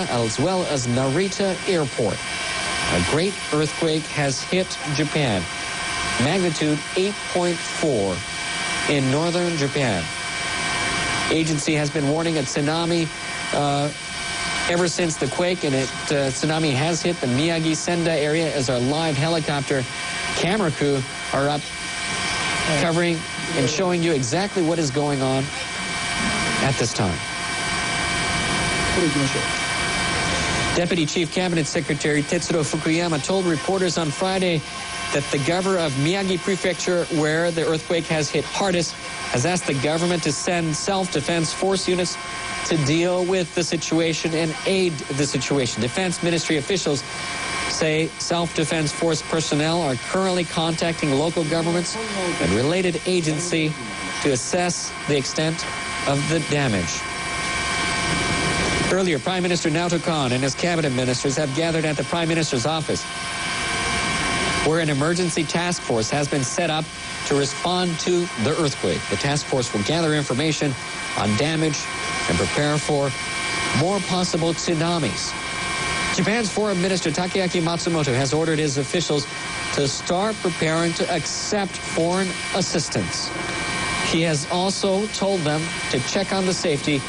as well as Narita Airport. A great earthquake has hit Japan. Magnitude 8.4 in northern Japan. Agency has been warning a tsunami ever since the quake, and tsunami has hit the Miyagi Senda area as our live helicopter camera crew are up covering and showing you exactly what is going on at this time. Deputy Chief Cabinet Secretary Tetsuro Fukuyama told reporters on Friday that the governor of Miyagi Prefecture, where the earthquake has hit hardest, has asked the government to send self-defense force units to deal with the situation and aid the situation. Defense Ministry officials say self-defense force personnel are currently contacting local governments and related agency to assess the extent of the damage. Earlier, Prime Minister Naoto Kan and his cabinet ministers have gathered at the Prime Minister's office, where an emergency task force has been set up to respond to the earthquake. The task force will gather information on damage and prepare for more possible tsunamis. Japan's Foreign Minister Takeaki Matsumoto has ordered his officials to start preparing to accept foreign assistance. He has also told them to check on the safety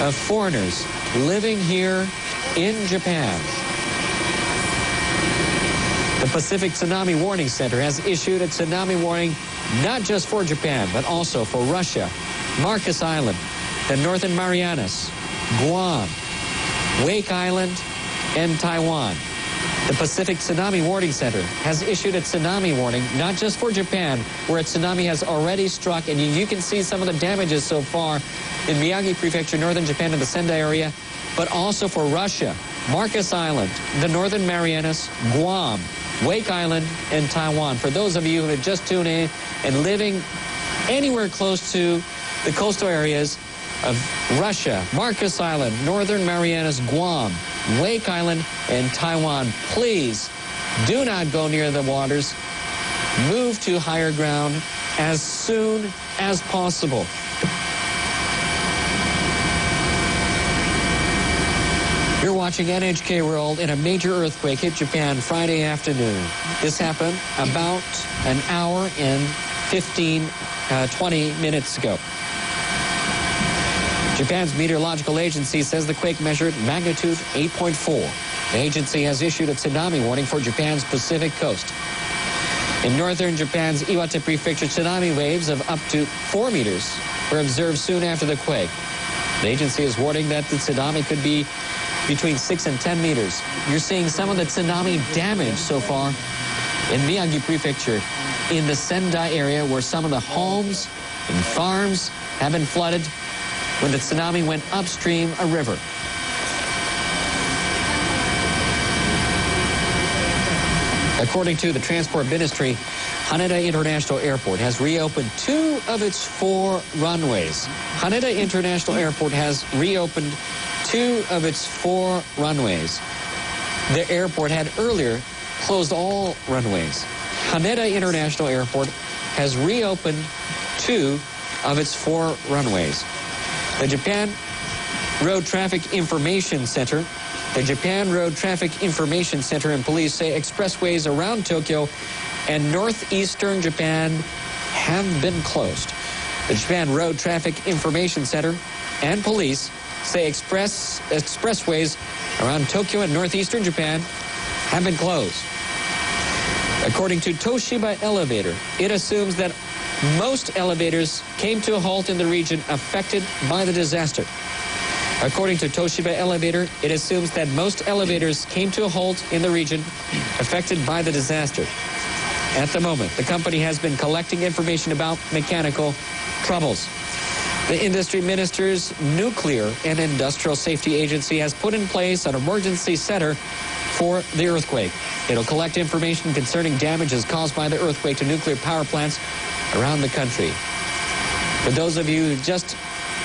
of foreigners living here in Japan. The Pacific Tsunami Warning Center has issued a tsunami warning not just for Japan, but also for Russia, Marcus Island, the Northern Marianas, Guam, Wake Island, and Taiwan. The Pacific Tsunami Warning Center has issued a tsunami warning not just for Japan, where a tsunami has already struck, and you can see some of the damages so far in Miyagi Prefecture, northern Japan, and the Senda area, but also for Russia, Marcus Island, the Northern Marianas, Guam, Wake Island, and Taiwan. For those of you who have just tuned in and living anywhere close to the coastal areas of Russia, Marcus Island, Northern Marianas, Guam, Wake Island, and Taiwan, please do not go near the waters. Move to higher ground as soon as possible. You're watching NHK World, and a major earthquake hit Japan Friday afternoon. This happened about an hour and 20 minutes ago. Japan's meteorological agency says the quake measured magnitude 8.4. The agency has issued a tsunami warning for Japan's Pacific coast. In northern Japan's Iwate Prefecture, tsunami waves of up to 4 meters were observed soon after the quake. The agency is warning that the tsunami could be between 6 and 10 meters. You're seeing some of the tsunami damage so far in Miyagi Prefecture, in the Senda area, where some of the homes and farms have been flooded when the tsunami went upstream a river. According to the Transport Ministry, Haneda International Airport has reopened 2 of its 4 runways. Haneda International Airport has reopened 2 of its 4 runways. The airport had earlier closed all runways. Haneda International Airport has reopened 2 of its 4 runways. The Japan Road Traffic Information Center and police say expressways around Tokyo and northeastern Japan have been closed. The Japan Road Traffic Information Center and police say expressways around Tokyo and northeastern Japan have been closed. According to Toshiba Elevator, it assumes that most elevators came to a halt in the region affected by the disaster. According to Toshiba Elevator, it assumes that most elevators came to a halt in the region affected by the disaster. At the moment, the company has been collecting information about mechanical troubles. The Industry Minister's Nuclear and Industrial Safety Agency has put in place an emergency center for the earthquake. It'll collect information concerning damages caused by the earthquake to nuclear power plants around the country. For those of you who just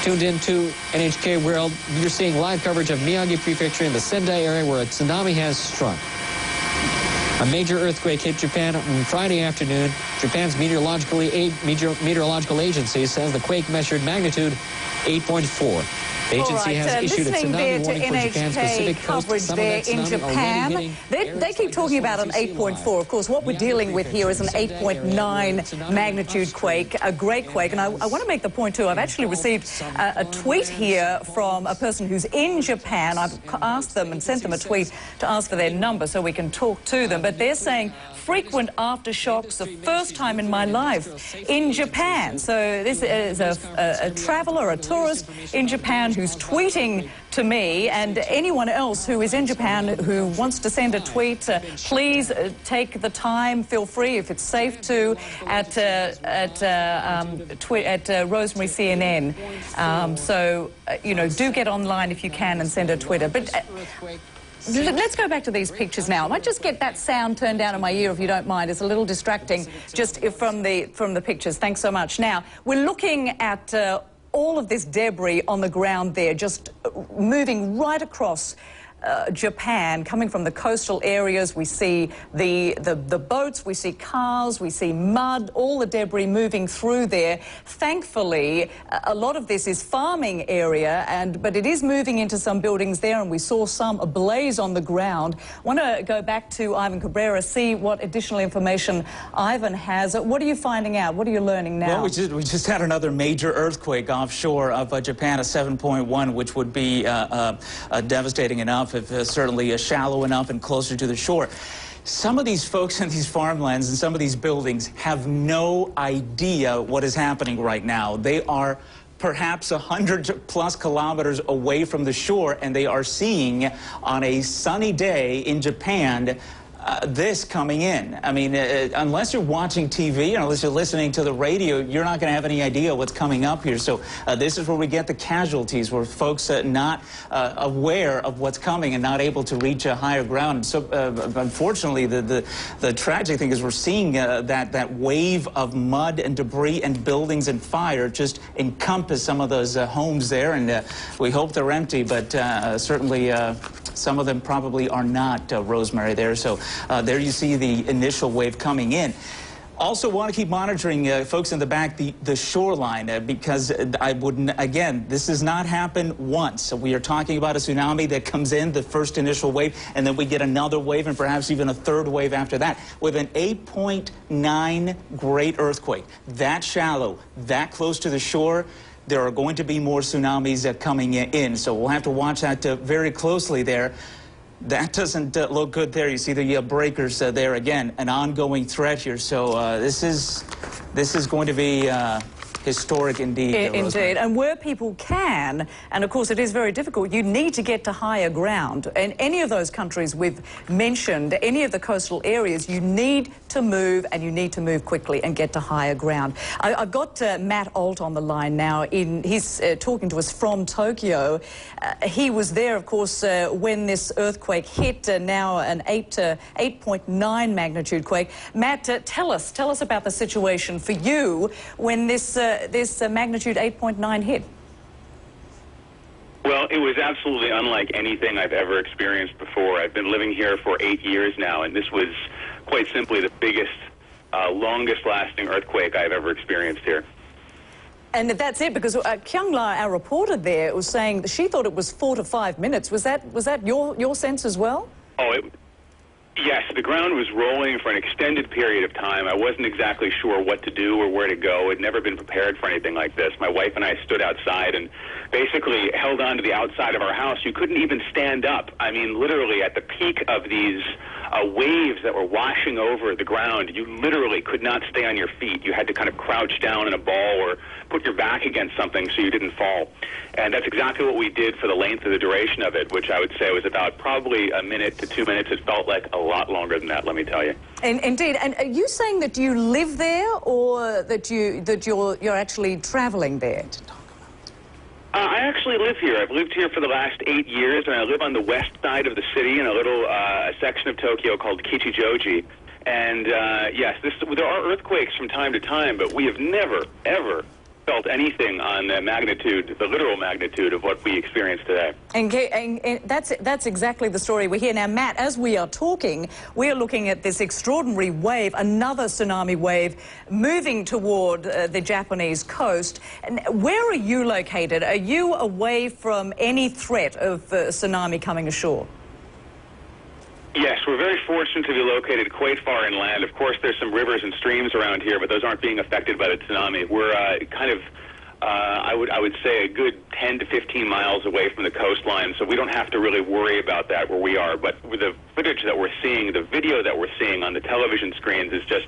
tuned into NHK World, you're seeing live coverage of Miyagi Prefecture in the Sendai area where a tsunami has struck. A major earthquake hit Japan on Friday afternoon. Japan's meteorological agency says the quake measured magnitude 8.4. The agency has issued a listening tsunami there to warning for Japan's Pacific NHK coast. coverage Some there of that in tsunami already hitting Japan. They keep talking about an 8.4. Of course, what we're dealing with here is an 8.9 magnitude quake, a great quake. And I want to make the point, too, I've actually received a tweet here from a person who's in Japan. I've asked them and sent them a tweet to ask for their number so we can talk to them. But they're saying frequent aftershocks, the first time in my life in Japan. So this is a traveler, a tourist in Japan who's tweeting to me, and anyone else who is in Japan who wants to send a tweet, please take the time, feel free if it's safe to, at Rosemary CNN. So, you know, do get online if you can and send a Twitter. But let's go back to these pictures now. I might just get that sound turned down in my ear if you don't mind. It's a little distracting just from the pictures. Thanks so much. Now, we're looking at all of this debris on the ground there, just moving right across Japan, coming from the coastal areas. We see the boats, we see cars, we see mud, all the debris moving through there. Thankfully, a lot of this is farming area, but it is moving into some buildings there, and we saw some ablaze on the ground. I want to go back to Ivan Cabrera, see what additional information Ivan has. What are you finding out? What are you learning now? Well, we just had another major earthquake offshore of Japan, a 7.1, which would be devastating enough, if certainly shallow enough and closer to the shore. Some of these folks in these farmlands and some of these buildings have no idea what is happening right now. They are perhaps 100+ kilometers away from the shore, and they are seeing on a sunny day in Japan this coming in. I mean, unless you're watching TV, unless you're listening to the radio, you're not going to have any idea what's coming up here. So this is where we get the casualties, where folks not aware of what's coming and not able to reach a higher ground. So unfortunately, the tragic thing is we're seeing that wave of mud and debris and buildings and fire just encompass some of those homes there, and we hope they're empty, but certainly some of them probably are not, Rosemary, there. So there you see the initial wave coming in. Also want to keep monitoring, folks in the back, the shoreline, because I wouldn't, again, this has not happened once. So we are talking about a tsunami that comes in, the first initial wave, and then we get another wave and perhaps even a third wave after that. With an 8.9 great earthquake, that shallow, that close to the shore, there are going to be more tsunamis coming in. So we'll have to watch that very closely there. That doesn't look good there. You see the breakers there again, an ongoing threat here. So this is going to be historic indeed. Indeed, and where people can, and of course it is very difficult, you need to get to higher ground. And any of those countries we've mentioned, any of the coastal areas, you need to move, and you need to move quickly and get to higher ground. I've got Matt Alt on the line now. He's talking to us from Tokyo. He was there, of course, when this earthquake hit, now an 8.9 magnitude quake. Matt, tell us about the situation for you when this magnitude 8.9 hit. Well, it was absolutely unlike anything I've ever experienced before. I've been living here for 8 years now, and this was quite simply the biggest, longest-lasting earthquake I've ever experienced here. And that's it, because Kyung-la, our reporter there, was saying that she thought it was 4 to 5 minutes. Was that your sense as well? Oh, yes, the ground was rolling for an extended period of time. I wasn't exactly sure what to do or where to go. I'd never been prepared for anything like this. My wife and I stood outside and basically held on to the outside of our house. You couldn't even stand up. I mean, literally at the peak of these waves that were washing over the ground, you literally could not stay on your feet. You had to kind of crouch down in a ball or put your back against something so you didn't fall. And that's exactly what we did for the length of the duration of it, which I would say was about probably a minute to 2 minutes. It felt like a lot longer than that, let me tell you. Indeed. And are you saying that you live there, or that you're actually traveling there? I actually live here. I've lived here for the last 8 years, and I live on the west side of the city in a little section of Tokyo called Kichijoji. And yes, there are earthquakes from time to time, but we have never, ever felt anything on the magnitude, the literal magnitude of what we experienced today. And that's exactly the story we hear. Now, Matt, as we are talking, we are looking at this extraordinary wave, another tsunami wave, moving toward the Japanese coast. And where are you located? Are you away from any threat of tsunami coming ashore? Yes, we're very fortunate to be located quite far inland. Of course, there's some rivers and streams around here, but those aren't being affected by the tsunami. We're I would say a good 10 to 15 miles away from the coastline, so we don't have to really worry about that where we are. But with the footage that we're seeing, the video that we're seeing on the television screens is just